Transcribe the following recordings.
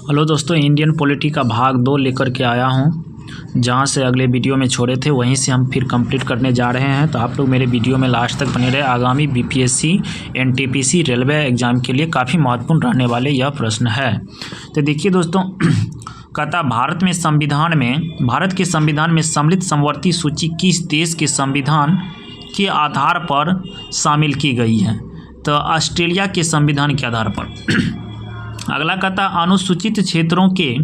Hello दोस्तों, Indian polity का भाग 2 लेकर के आया हूँ। जहाँ से अगले वीडियो में छोड़े थे वहीं से हम फिर कंप्लीट करने जा रहे हैं। तो आप लोग मेरे वीडियो में लास्ट तक बने रहे। आगामी बीपीएससी एनटीपीसी रेलवे एग्ज़ाम के लिए काफ़ी महत्वपूर्ण रहने वाले यह प्रश्न है। तो देखिए दोस्तों, कहता भारत के संविधान में सम्मिलित समवर्ती सूची किस देश के संविधान के आधार पर शामिल की गई है? तो ऑस्ट्रेलिया के संविधान के आधार पर। अगला कहता अनुसूचित क्षेत्रों के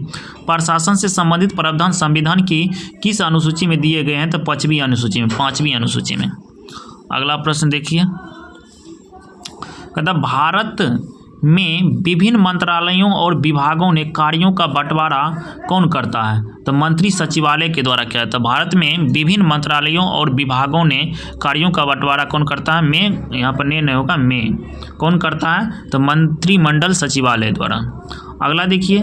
प्रशासन से संबंधित प्रावधान संविधान की किस अनुसूची में दिए गए हैं? तो 5वीं अनुसूची में। अगला प्रश्न देखिए, कहता भारत में विभिन्न मंत्रालयों और विभागों ने कार्यों का बंटवारा कौन करता है? तो मंत्री सचिवालय के द्वारा किया जाता है। भारत में विभिन्न मंत्रालयों और विभागों ने कार्यों का बंटवारा कौन करता है? में, यहाँ पर ने नहीं होगा, में कौन करता है? तो मंत्रिमंडल सचिवालय द्वारा। अगला देखिए,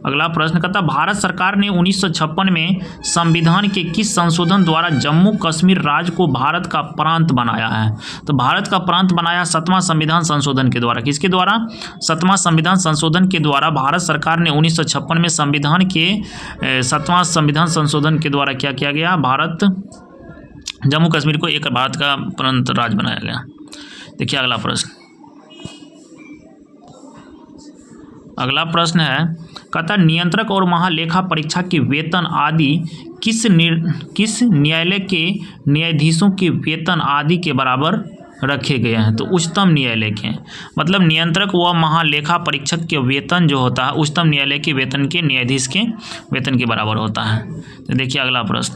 अगला प्रश्न कहता भारत सरकार ने 1956 में संविधान के किस संशोधन द्वारा जम्मू कश्मीर राज्य को भारत का प्रांत बनाया है? तो भारत का प्रांत बनाया 7वां संविधान संशोधन के द्वारा। किसके द्वारा? 7वां संविधान संशोधन के द्वारा भारत सरकार ने 1956 में संविधान के 7वां संविधान संशोधन के द्वारा क्या किया गया? जम्मू कश्मीर को एक भारत का प्रांत राज्य बनाया गया। देखिए अगला प्रश्न है, कहता नियंत्रक और महालेखा परीक्षा के वेतन आदि किस न्यायालय के न्यायाधीशों के वेतन आदि के बराबर रखे गए हैं? तो उच्चतम न्यायालय के, मतलब नियंत्रक व महालेखा परीक्षक के वेतन जो होता है उच्चतम न्यायालय के वेतन के न्यायाधीश के वेतन के बराबर होता है। तो देखिए अगला प्रश्न,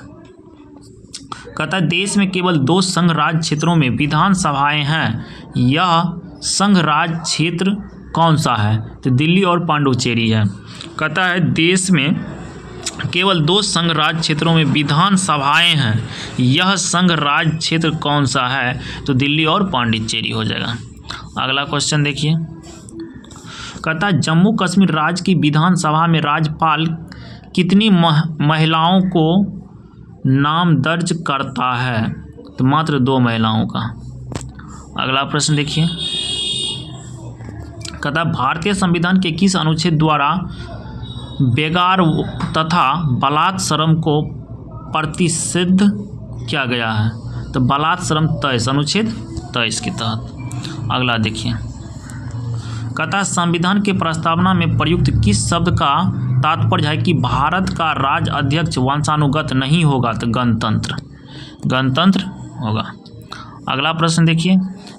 कहता देश में केवल 2 संघ राज्य क्षेत्रों में विधानसभाएं हैं, यह संघ राज्य क्षेत्र कौन सा है? तो दिल्ली और पांडुचेरी है। कहता है देश में केवल 2 संघ राज्य क्षेत्रों में विधानसभाएं हैं, यह संघ राज्य क्षेत्र कौन सा है? तो दिल्ली और पांडिचेरी हो जाएगा। अगला क्वेश्चन देखिए, कहता जम्मू कश्मीर राज्य की विधानसभा में राज्यपाल कितनी महिलाओं को नाम दर्ज करता है? तो मात्र 2 महिलाओं का। अगला प्रश्न देखिए, कहता भारतीय संविधान के किस अनुच्छेद द्वारा बेगार तथा बलात् श्रम को प्रतिषिद्ध किया गया है? तो बलात् श्रम 23 अनुच्छेद 23 के तहत। अगला देखिए, कहता संविधान के प्रस्तावना में प्रयुक्त किस शब्द का तात्पर्य है कि भारत का राज्य अध्यक्ष वंशानुगत नहीं होगा? तो गणतंत्र होगा। अगला प्रश्न देखिए,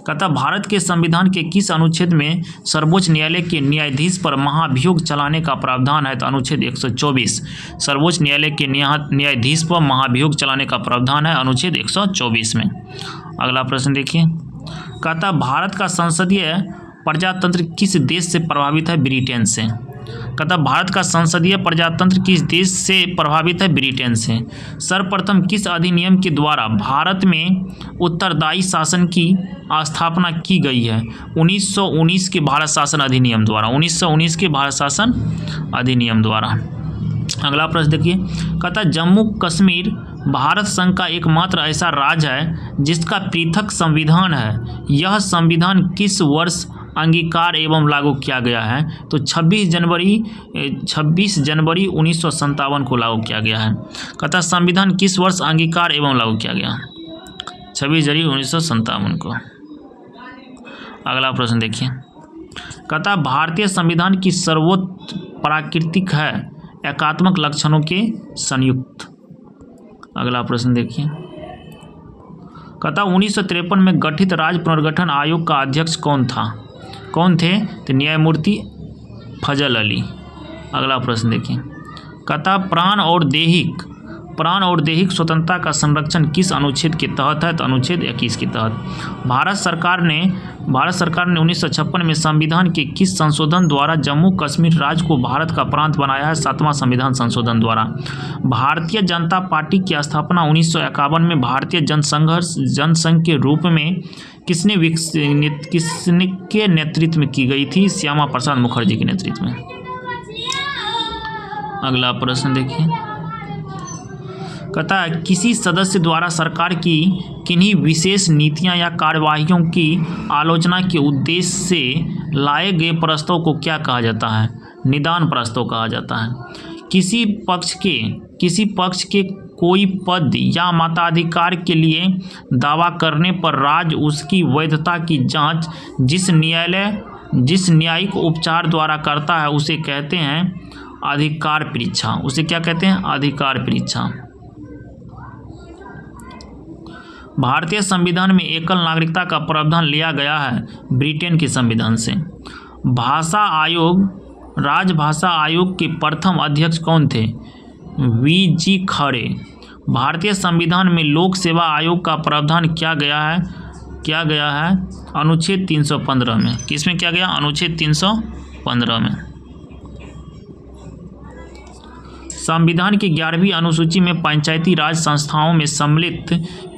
कहता भारत के संविधान के किस अनुच्छेद में सर्वोच्च न्यायालय के न्यायाधीश पर महाभियोग चलाने का प्रावधान है? तो अनुच्छेद 124। सर्वोच्च न्यायालय के न्यायाधीश पर महाभियोग चलाने का प्रावधान है अनुच्छेद 124 में। अगला प्रश्न देखिए, कहता भारत का संसदीय प्रजातंत्र किस देश से प्रभावित है? ब्रिटेन से। कहता भारत का संसदीय प्रजातंत्र किस देश से प्रभावित है? ब्रिटेन से। सर्वप्रथम किस अधिनियम के द्वारा भारत में उत्तरदायी शासन की स्थापना की गई है? 1919 के भारत शासन अधिनियम द्वारा। 1919 के भारत शासन अधिनियम द्वारा। अगला प्रश्न देखिए, कहता जम्मू कश्मीर भारत संघ का एकमात्र ऐसा राज्य है जिसका पृथक संविधान है, यह संविधान किस वर्ष अंगीकार एवं लागू किया गया है? तो 26 जनवरी 1957 को लागू किया गया है। कहता संविधान किस वर्ष अंगीकार एवं लागू किया गया? 26 जनवरी 1957 को। अगला प्रश्न देखिए, कहता भारतीय संविधान की सर्वोच्च प्राकृतिक है एकात्मक लक्षणों के संयुक्त। अगला प्रश्न देखिए, कहता 1953 में गठित राज्य पुनर्गठन आयोग का अध्यक्ष कौन थे? तो न्यायमूर्ति फजल अली। अगला प्रश्न देखिए, कहता प्राण और दैहिक स्वतंत्रता का संरक्षण किस अनुच्छेद के तहत है? तो अनुच्छेद 21 के तहत। भारत सरकार ने 1956 में संविधान के किस संशोधन द्वारा जम्मू कश्मीर राज्य को भारत का प्रांत बनाया है? 7वां संविधान संशोधन द्वारा। भारतीय जनता पार्टी की स्थापना 1951 में भारतीय जनसंघ के रूप में किसके नेतृत्व में की गई थी? श्यामा प्रसाद मुखर्जी के नेतृत्व में। अगला प्रश्न देखिए, कहता है किसी सदस्य द्वारा सरकार की किन्हीं विशेष नीतियां या कार्यवाहियों की आलोचना के उद्देश्य से लाए गए प्रस्ताव को क्या कहा जाता है? निदान प्रस्ताव कहा जाता है। किसी पक्ष के कोई पद या मताधिकार के लिए दावा करने पर राज्य उसकी वैधता की जांच जिस न्यायिक उपचार द्वारा करता है उसे कहते हैं अधिकार परीक्षा। उसे क्या कहते हैं? अधिकार परीक्षा। भारतीय संविधान में एकल नागरिकता का प्रावधान लिया गया है ब्रिटेन के संविधान से। राजभाषा आयोग के प्रथम अध्यक्ष कौन थे? वी.जी. खरे। भारतीय संविधान में लोक सेवा आयोग का प्रावधान किया गया है अनुच्छेद 315 में। किसमें किया गया? अनुच्छेद 315 में। संविधान की 11वीं अनुसूची में पंचायती राज संस्थाओं में सम्मिलित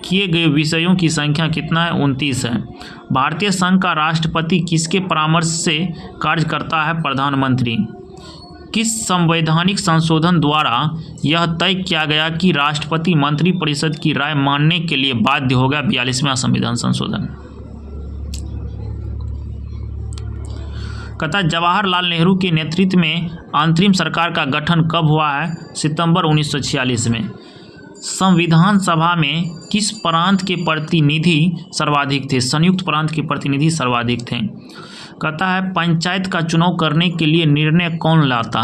किए गए विषयों की संख्या कितना है? 29 है। भारतीय संघ का राष्ट्रपति किसके परामर्श से कार्य करता है? प्रधानमंत्री। किस संवैधानिक संशोधन द्वारा यह तय किया गया कि राष्ट्रपति मंत्रिपरिषद की राय मानने के लिए बाध्य होगा? 42वां संविधान संशोधन। कहता जवाहरलाल नेहरू के नेतृत्व में अंतरिम सरकार का गठन कब हुआ है? सितंबर 1946 में। संविधान सभा में किस प्रांत के प्रतिनिधि सर्वाधिक थे? संयुक्त प्रांत के प्रतिनिधि सर्वाधिक थे। कहता है पंचायत का चुनाव करने के लिए निर्णय कौन लेता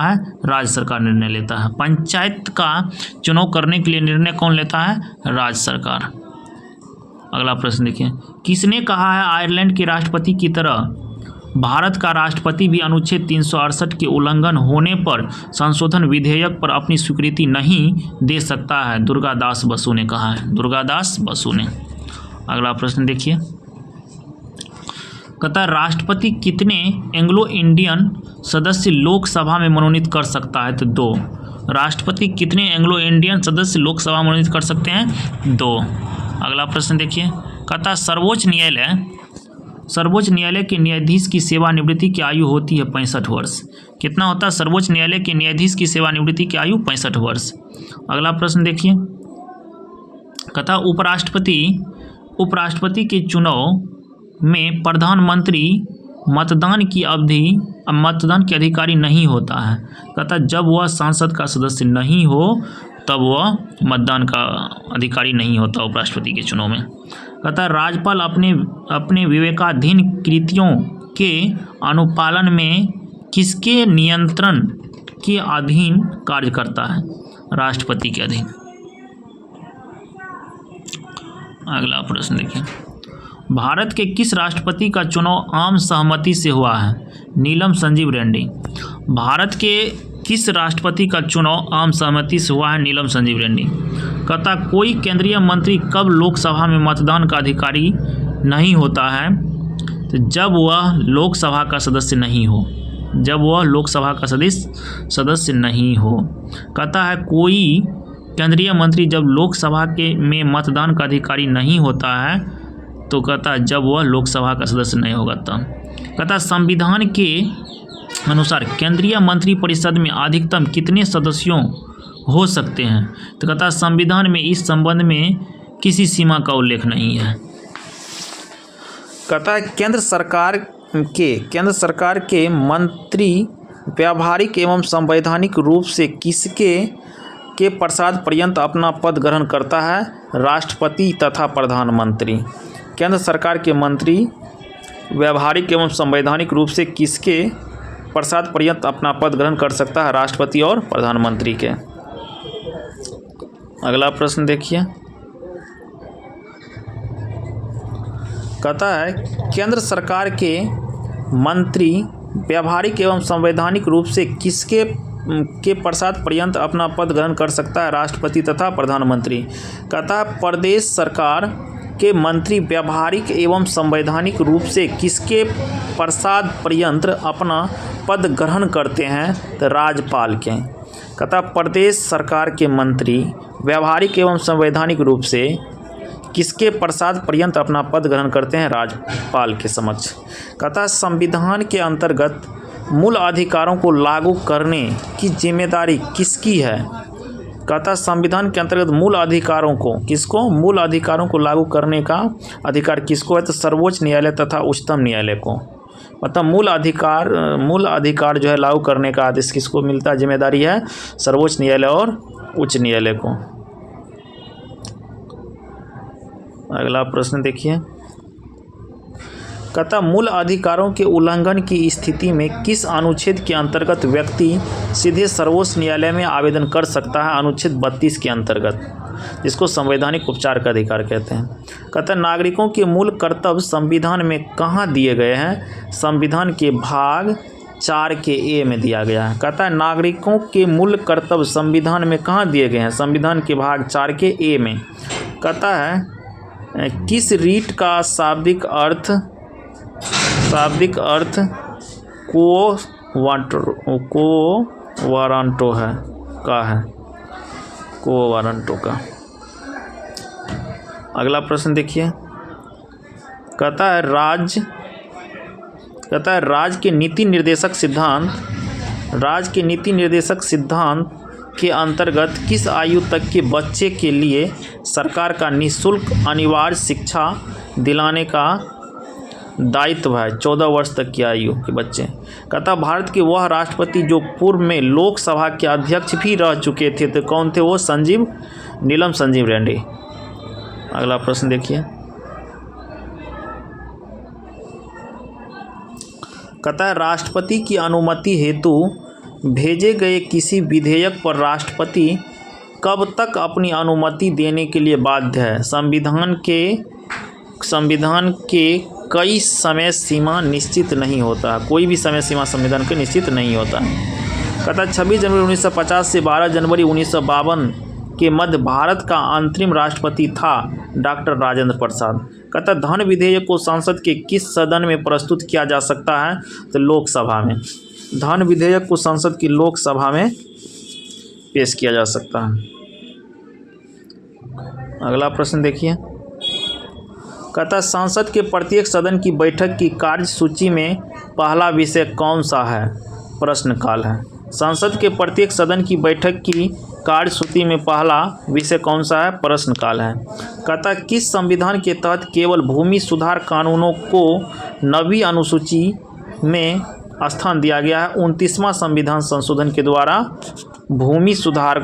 है? राज्य सरकार निर्णय लेता है। पंचायत का चुनाव करने के लिए निर्णय कौन लेता है? राज्य सरकार। अगला प्रश्न देखिए, किसने कहा है आयरलैंड के राष्ट्रपति की तरह भारत का राष्ट्रपति भी अनुच्छेद 368 के उल्लंघन होने पर संशोधन विधेयक पर अपनी स्वीकृति नहीं दे सकता है? दुर्गादास बसु ने कहा है। दुर्गादास बसु ने। अगला प्रश्न देखिए, कहता है राष्ट्रपति कितने एंग्लो इंडियन सदस्य लोकसभा में मनोनीत कर सकता है? तो 2। राष्ट्रपति कितने एंग्लो इंडियन सदस्य लोकसभा में मनोनीत कर सकते हैं? 2। अगला प्रश्न देखिए, कहता है सर्वोच्च न्यायालय के न्यायाधीश की सेवानिवृत्ति की आयु होती है 65 वर्ष। कितना होता है सर्वोच्च न्यायालय के न्यायाधीश की सेवानिवृत्ति की आयु? 65 वर्ष। अगला प्रश्न देखिए, कहता उपराष्ट्रपति के चुनाव में प्रधानमंत्री मतदान की अधिकारी नहीं होता है। कहता जब वह संसद का सदस्य नहीं हो तब वह मतदान का अधिकारी नहीं होता उपराष्ट्रपति के चुनाव में। कहता है राज्यपाल अपने विवेकाधीन कृतियों के अनुपालन में किसके नियंत्रण के अधीन कार्य करता है? राष्ट्रपति के अधीन। अगला प्रश्न देखिए, भारत के किस राष्ट्रपति का चुनाव आम सहमति से हुआ है? नीलम संजीव रेड्डी। भारत के किस राष्ट्रपति का चुनाव आम सहमति से हुआ है? नीलम संजीव रेड्डी। कहता कोई केंद्रीय मंत्री कब लोकसभा में मतदान का अधिकारी नहीं होता है? तो जब वह लोकसभा का सदस्य नहीं हो। कहता है कोई केंद्रीय मंत्री जब लोकसभा में मतदान का अधिकारी नहीं होता है तो कहता है जब वह लोकसभा का सदस्य नहीं होगा तब। कहता संविधान के अनुसार केंद्रीय मंत्रिपरिषद में अधिकतम कितने सदस्यों हो सकते हैं? तो कहता संविधान में इस संबंध में किसी सीमा का उल्लेख नहीं है। कहता है केंद्र सरकार के मंत्री व्यावहारिक एवं संवैधानिक रूप से किसके प्रसाद पर्यंत अपना पद ग्रहण करता है? राष्ट्रपति तथा प्रधानमंत्री। केंद्र सरकार के मंत्री व्यावहारिक एवं संवैधानिक रूप से किसके प्रसाद पर्यंत अपना पद ग्रहण कर सकता है? राष्ट्रपति और प्रधानमंत्री के। अगला प्रश्न देखिए, कहता है केंद्र सरकार के मंत्री व्यावहारिक एवं संवैधानिक रूप से किसके प्रसाद पर्यंत अपना पद ग्रहण कर सकता है? राष्ट्रपति तथा प्रधानमंत्री। कहता है प्रदेश सरकार के मंत्री व्यावहारिक एवं संवैधानिक रूप से किसके प्रसाद पर्यंत अपना पद ग्रहण करते हैं? तो राज्यपाल के। कहता प्रदेश सरकार के मंत्री व्यावहारिक एवं संवैधानिक रूप से किसके प्रसाद पर्यंत अपना पद ग्रहण करते हैं? राज्यपाल के समक्ष। कहता संविधान के अंतर्गत मूल अधिकारों को लागू करने की जिम्मेदारी किसकी है? कहता संविधान के अंतर्गत मूल अधिकारों को, किसको, मूल अधिकारों को लागू करने का अधिकार किसको है? तो सर्वोच्च न्यायालय तथा उच्चतम न्यायालय को। मतलब मूल अधिकार जो है लागू करने का आदेश किसको मिलता है, जिम्मेदारी है सर्वोच्च न्यायालय और उच्च न्यायालय को। अगला प्रश्न देखिए, कहता मूल अधिकारों के उल्लंघन की स्थिति में किस अनुच्छेद के अंतर्गत व्यक्ति सीधे सर्वोच्च न्यायालय में आवेदन कर सकता है? अनुच्छेद 32 के अंतर्गत, जिसको संवैधानिक उपचार का अधिकार कहते हैं। कहता नागरिकों के मूल कर्तव्य संविधान में कहाँ दिए गए हैं? संविधान के भाग 4 के ए में दिया गया है। कहता है नागरिकों के मूल कर्तव्य संविधान में कहाँ दिए गए हैं? संविधान के भाग 4 के ए में। कहता है किस रीट का शाब्दिक अर्थ को वारंटो है वारंटो का। अगला प्रश्न देखिए, कहता है राज्य के नीति निर्देशक सिद्धांत के अंतर्गत किस आयु तक के बच्चे के लिए सरकार का निःशुल्क अनिवार्य शिक्षा दिलाने का दायित्व है? 14 वर्ष तक की आयु के बच्चे। कहता भारत के वह राष्ट्रपति जो पूर्व में लोकसभा के अध्यक्ष भी रह चुके थे, तो कौन थे वो? नीलम संजीव रेड्डी। अगला प्रश्न देखिए, कहता है राष्ट्रपति की अनुमति हेतु भेजे गए किसी विधेयक पर राष्ट्रपति कब तक अपनी अनुमति देने के लिए बाध्य है? संविधान के कई समय सीमा निश्चित नहीं होता, कोई भी समय सीमा संविधान के निश्चित नहीं होता। कहता 26 जनवरी 1950 से 12 जनवरी 1952 के मध्य भारत का अंतरिम राष्ट्रपति था डॉक्टर राजेंद्र प्रसाद। कहता धन विधेयक को संसद के किस सदन में प्रस्तुत किया जा सकता है? तो लोकसभा में। धन विधेयक को संसद की लोकसभा में पेश किया जा सकता है। अगला प्रश्न देखिए, कहता संसद के प्रत्येक सदन की बैठक की कार्यसूची में पहला विषय कौन सा है? प्रश्नकाल है। संसद के प्रत्येक सदन की बैठक की कार्यसूची में पहला विषय कौन सा है? प्रश्नकाल है। कहता किस संविधान के तहत केवल भूमि सुधार कानूनों को 9वीं अनुसूची में स्थान दिया गया है? 29वां संविधान संशोधन के द्वारा भूमि सुधार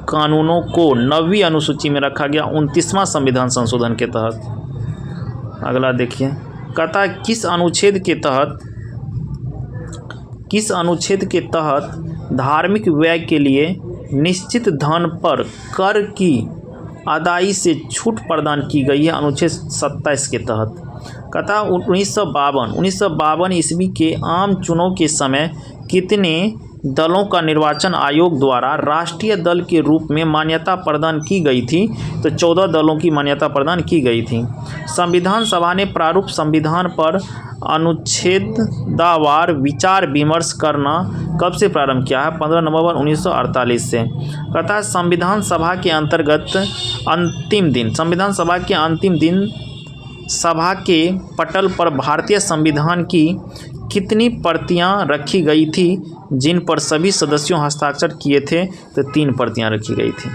कानूनों को 9वीं अनुसूची में रखा गया 29वां संविधान संशोधन के तहत। अगला देखिए, कहता किस अनुच्छेद के तहत धार्मिक व्यय के लिए निश्चित धन पर कर की अदाई से छूट प्रदान की गई है? अनुच्छेद 27 के तहत। कहता 1952 ईस्वी के आम चुनाव के समय कितने दलों का निर्वाचन आयोग द्वारा राष्ट्रीय दल के रूप में मान्यता प्रदान की गई थी? तो 14 दलों की मान्यता प्रदान की गई थी। संविधान सभा ने प्रारूप संविधान पर अनुच्छेदावार विचार विमर्श करना कब से प्रारंभ किया है? 15 नवंबर 1948 से। कहता है संविधान सभा के अंतिम दिन सभा के पटल पर भारतीय संविधान की कितनी प्रतियां रखी गई थी जिन पर सभी सदस्यों हस्ताक्षर किए थे? तो 3 प्रतियां रखी गई थी।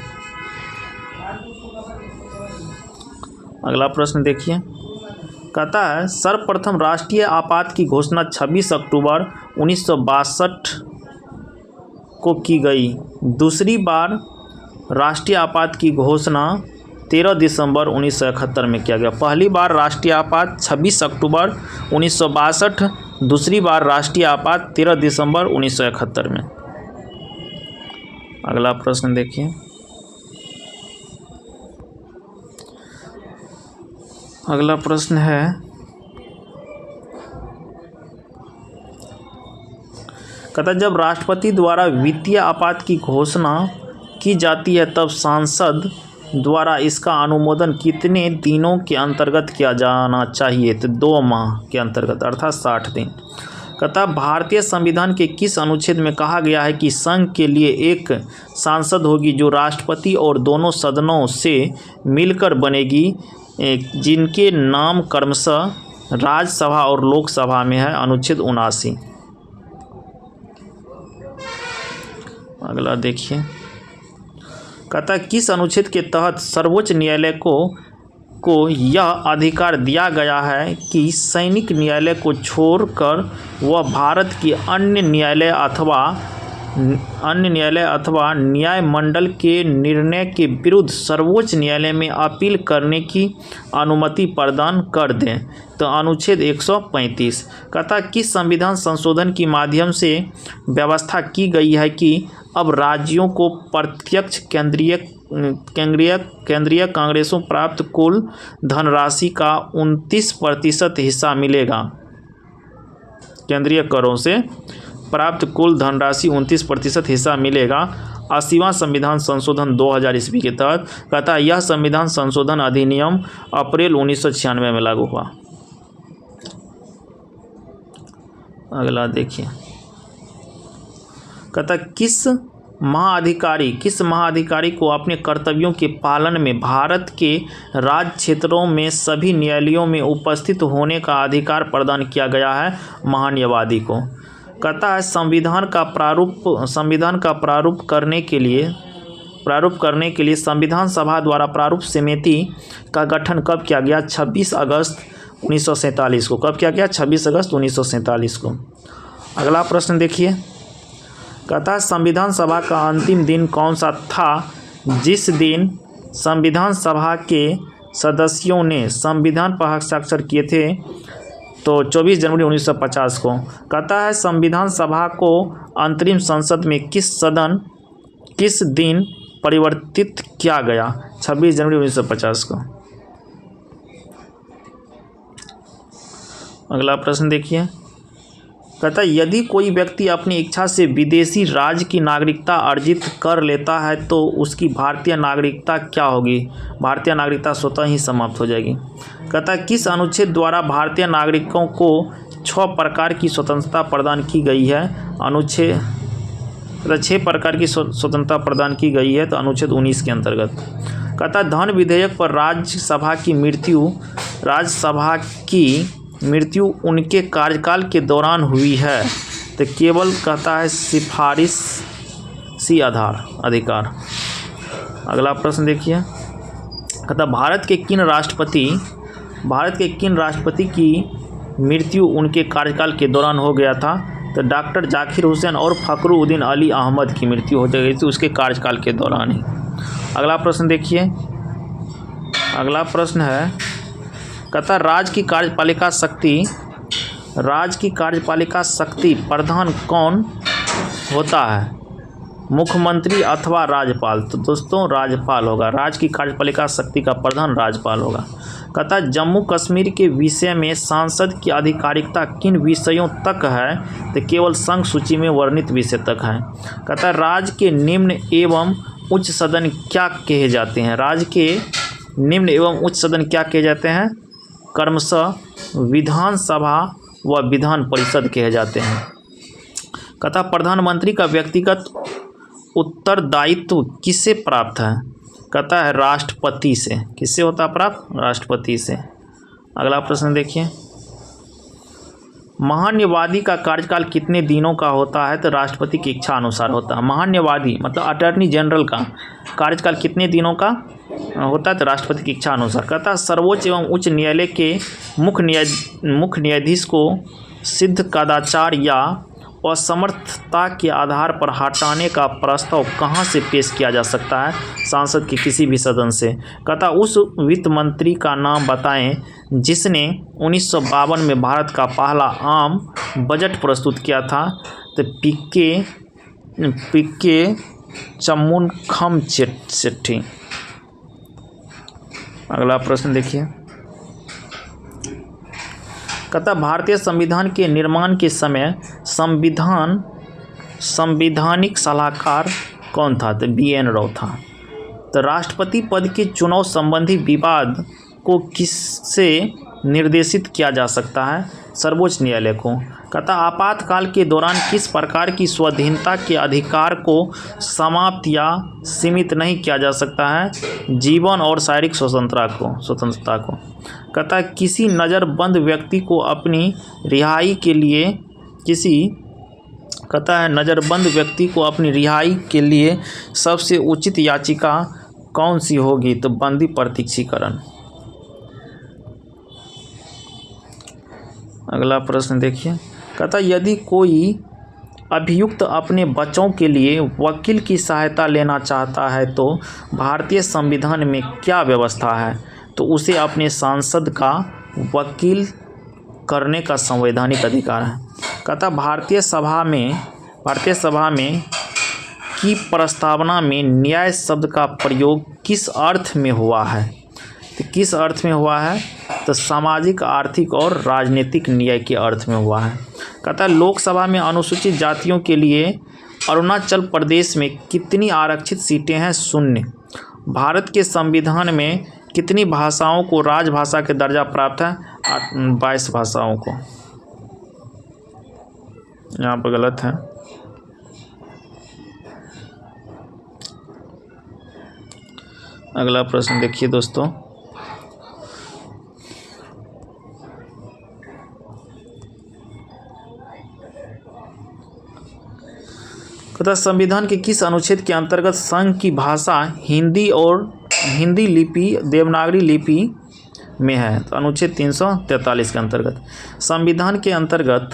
अगला प्रश्न देखिए, कहता है सर्वप्रथम राष्ट्रीय आपात की घोषणा 26 अक्टूबर 1962 को की गई। दूसरी बार राष्ट्रीय आपात की घोषणा 13 दिसंबर 1971 में किया गया। पहली बार राष्ट्रीय आपात 26 अक्टूबर 1962, दूसरी बार राष्ट्रीय आपात 13 दिसंबर 1971 में। अगला प्रश्न देखिए, अगला प्रश्न है कहता जब राष्ट्रपति द्वारा वित्तीय आपात की घोषणा की जाती है तब सांसद द्वारा इसका अनुमोदन कितने दिनों के अंतर्गत किया जाना चाहिए? तो 2 माह के अंतर्गत, अर्थात 60 दिन। कहता भारतीय संविधान के किस अनुच्छेद में कहा गया है कि संघ के लिए एक सांसद होगी जो राष्ट्रपति और दोनों सदनों से मिलकर बनेगी, जिनके नाम क्रमशः राज्यसभा और लोकसभा में है? अनुच्छेद 79। अगला देखिए, कहता है किस अनुच्छेद के तहत सर्वोच्च न्यायालय को यह अधिकार दिया गया है कि सैनिक न्यायालय को छोड़कर वह भारत की अन्य न्यायालय अथवा न्याय मंडल के निर्णय के विरुद्ध सर्वोच्च न्यायालय में अपील करने की अनुमति प्रदान कर दें। तो अनुच्छेद 135 कहता किस संविधान संशोधन के माध्यम से व्यवस्था की गई है कि अब राज्यों को प्रत्यक्ष केंद्रीय कांग्रेसों प्राप्त कुल धनराशि का 29% हिस्सा मिलेगा। केंद्रीय करों से प्राप्त कुल धनराशि 29% हिस्सा मिलेगा। 80वां संविधान संशोधन 2000 ईस्वी के तहत कहता है यह संविधान संशोधन अधिनियम अप्रैल 1996 में लागू हुआ। अगला देखिए, कहता किस महाअधिकारी को अपने कर्तव्यों के पालन में भारत के राज्य क्षेत्रों में सभी न्यायालयों में उपस्थित होने का अधिकार प्रदान किया गया है? महान्यायवादी को। कहता है संविधान का प्रारूप करने के लिए संविधान सभा द्वारा प्रारूप समिति का गठन कब किया गया? 26 अगस्त 1947 को। कब किया गया? 26 अगस्त 1947 को। अगला प्रश्न देखिए, कहता है संविधान सभा का अंतिम दिन कौन सा था जिस दिन संविधान सभा के सदस्यों ने संविधान पर हस्ताक्षर किए थे? तो 24 जनवरी 1950 को। कहता है संविधान सभा को अंतरिम संसद में किस दिन परिवर्तित किया गया? 26 जनवरी 1950 को। अगला प्रश्न देखिए, कहता है यदि कोई व्यक्ति अपनी इच्छा से विदेशी राज्य की नागरिकता अर्जित कर लेता है तो उसकी भारतीय नागरिकता क्या होगी? भारतीय नागरिकता स्वतः ही समाप्त हो जाएगी। कहता है किस अनुच्छेद द्वारा भारतीय नागरिकों को 6 प्रकार की स्वतंत्रता प्रदान की गई है? 6 प्रकार की स्वतंत्रता प्रदान की गई है, तो अनुच्छेद 19 के अंतर्गत। कहता है धन विधेयक पर राज्यसभा की मृत्यु उनके कार्यकाल के दौरान हुई है, तो केवल कहता है सिफारिशी अधिकार। अगला प्रश्न देखिए, कहता भारत के किन राष्ट्रपति की मृत्यु उनके कार्यकाल के दौरान हो गया था? तो डॉक्टर जाकिर हुसैन और फखरुद्दीन अली अहमद की मृत्यु हो गई थी उसके कार्यकाल के दौरान ही। अगला प्रश्न देखिए, अगला प्रश्न है, कहता राज्य की कार्यपालिका शक्ति प्रधान कौन होता है? मुख्यमंत्री अथवा राज्यपाल? तो दोस्तों राज्यपाल होगा। राज्य की कार्यपालिका शक्ति का प्रधान राज्यपाल होगा। कहता जम्मू कश्मीर के विषय में सांसद की आधिकारिकता किन विषयों तक है? तो केवल संघ सूची में वर्णित विषय तक है। कहता राज्य के निम्न एवं उच्च सदन क्या कहे जाते हैं? राज्य के निम्न एवं उच्च सदन क्या कहे जाते हैं? क्रमशः विधानसभा व विधान परिषद कहे जाते हैं। कहता प्रधानमंत्री का व्यक्तिगत उत्तरदायित्व किससे प्राप्त है? कहता है राष्ट्रपति से। किससे होता प्राप्त? राष्ट्रपति से। अगला प्रश्न देखिए, महान्यायवादी का कार्यकाल कितने दिनों का होता है? तो राष्ट्रपति की इच्छा अनुसार होता है। महान्यायवादी मतलब अटॉर्नी जनरल का कार्यकाल कितने दिनों का होता है? तो राष्ट्रपति की इच्छा अनुसार। कहता है सर्वोच्च एवं उच्च न्यायालय के मुख्य न्यायाधीश को सिद्ध कदाचार या असमर्थता के आधार पर हटाने का प्रस्ताव कहाँ से पेश किया जा सकता है? संसद के किसी भी सदन से। कहता उस वित्त मंत्री का नाम बताएं जिसने 1952 में भारत का पहला आम बजट प्रस्तुत किया था। तो पीके चमुनखम सेट्टी। अगला प्रश्न देखिए, कहता भारतीय संविधान के निर्माण के समय संवैधानिक सलाहकार कौन था? तो BN राव था। तो राष्ट्रपति पद के चुनाव संबंधी विवाद को किससे निर्देशित किया जा सकता है? सर्वोच्च न्यायालय को। कहता आपातकाल के दौरान किस प्रकार की स्वाधीनता के अधिकार को समाप्त या सीमित नहीं किया जा सकता है? जीवन और शारीरिक स्वतंत्रता को। कहता किसी नज़रबंद व्यक्ति को अपनी रिहाई के लिए किसी कहता है नज़रबंद व्यक्ति को अपनी रिहाई के लिए सबसे उचित याचिका कौन सी होगी? तो बंदी प्रत्यक्षीकरण। अगला प्रश्न देखिए, कहता है यदि कोई अभियुक्त अपने बचाव के लिए वकील की सहायता लेना चाहता है तो भारतीय संविधान में क्या व्यवस्था है? तो उसे अपने सांसद का वकील करने का संवैधानिक अधिकार है। कहता भारतीय सभा में की प्रस्तावना में न्याय शब्द का प्रयोग किस अर्थ में हुआ है? तो किस अर्थ में हुआ है? तो सामाजिक, आर्थिक और राजनीतिक न्याय के अर्थ में हुआ है। कहता है लोकसभा में अनुसूचित जातियों के लिए अरुणाचल प्रदेश में कितनी आरक्षित सीटें हैं? 0। भारत के संविधान में कितनी भाषाओं को राजभाषा के दर्जा प्राप्त है? 22 भाषाओं को। यहाँ पर गलत है। अगला प्रश्न देखिए दोस्तों, कहता संविधान के किस अनुच्छेद के अंतर्गत संघ की भाषा हिंदी लिपि देवनागरी लिपि में है? तो अनुच्छेद 343 के अंतर्गत। संविधान के अंतर्गत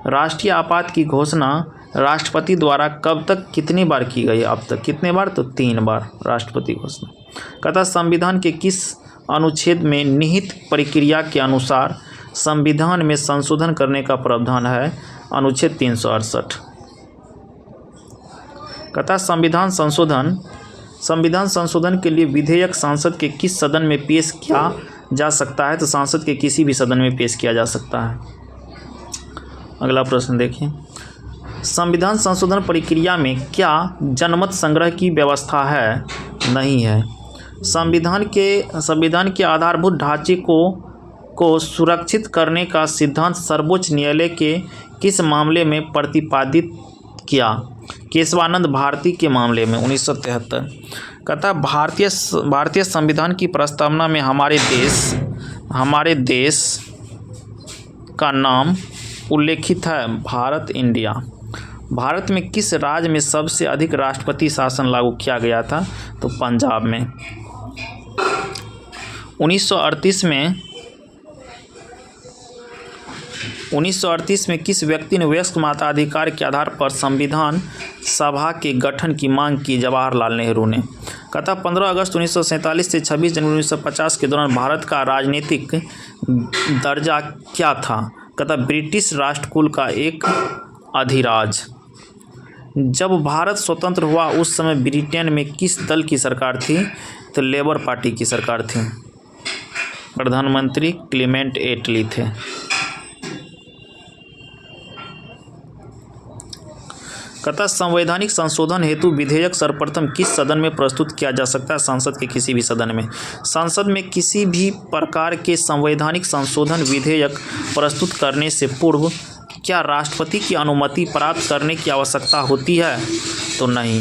राष्ट्रीय आपात की घोषणा राष्ट्रपति द्वारा कब तक कितनी बार की गई? अब तक कितने बार? तो 3 बार राष्ट्रपति घोषणा। कहता संविधान के किस अनुच्छेद में निहित प्रक्रिया के अनुसार संविधान में संशोधन करने का प्रावधान है? अनुच्छेद 368। कहता संविधान संशोधन के लिए विधेयक संसद के किस सदन में पेश किया जा सकता है? तो संसद के किसी भी सदन में पेश किया जा सकता है। अगला प्रश्न देखिए, संविधान संशोधन प्रक्रिया में क्या जनमत संग्रह की व्यवस्था है? नहीं है। संविधान के आधारभूत ढांचे को सुरक्षित करने का सिद्धांत सर्वोच्च न्यायालय के किस मामले में प्रतिपादित किया? केशवानंद भारती के मामले में 1973। कहता भारतीय संविधान की प्रस्तावना में हमारे देश का नाम उल्लेखित है? भारत, इंडिया। भारत में किस राज्य में सबसे अधिक राष्ट्रपति शासन लागू किया गया था? तो पंजाब में। 1938 में किस व्यक्ति ने वयस्क मताधिकार के आधार पर संविधान सभा के गठन की मांग की? जवाहरलाल नेहरू ने। कहता 15 अगस्त 1947 से 26 जनवरी 1950 के दौरान भारत का राजनीतिक दर्जा क्या था? कहता ब्रिटिश राष्ट्रकुल का एक अधिराज। जब भारत स्वतंत्र हुआ उस समय ब्रिटेन में किस दल की सरकार थी? तो लेबर पार्टी की सरकार थी। प्रधानमंत्री क्लेमेंट एटली थे। कहता संवैधानिक संशोधन हेतु विधेयक सर्वप्रथम किस सदन में प्रस्तुत किया जा सकता है? संसद के किसी भी सदन में। संसद में किसी भी प्रकार के संवैधानिक संशोधन विधेयक प्रस्तुत करने से पूर्व क्या राष्ट्रपति की अनुमति प्राप्त करने की आवश्यकता होती है? तो नहीं।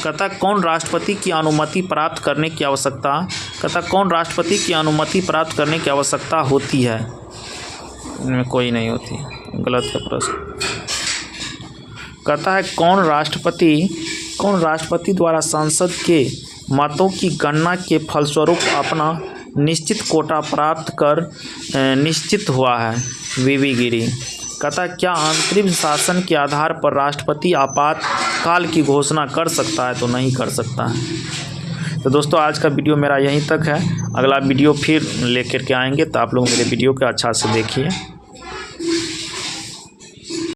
कहता कौन राष्ट्रपति की अनुमति प्राप्त करने की आवश्यकता? कहता कौन राष्ट्रपति की अनुमति प्राप्त करने की आवश्यकता होती है? इनमें कोई नहीं होती। गलत है प्रश्न। कहता है कौन राष्ट्रपति द्वारा संसद के मतों की गणना के फलस्वरूप अपना निश्चित कोटा प्राप्त कर निश्चित हुआ है? वीवी गिरी। कहता क्या अंतरिम शासन के आधार पर राष्ट्रपति आपातकाल की घोषणा कर सकता है? तो नहीं कर सकता है। तो दोस्तों आज का वीडियो मेरा यहीं तक है। अगला वीडियो फिर लेकर के आएंगे, तो आप लोग मेरे वीडियो को अच्छा से देखिए।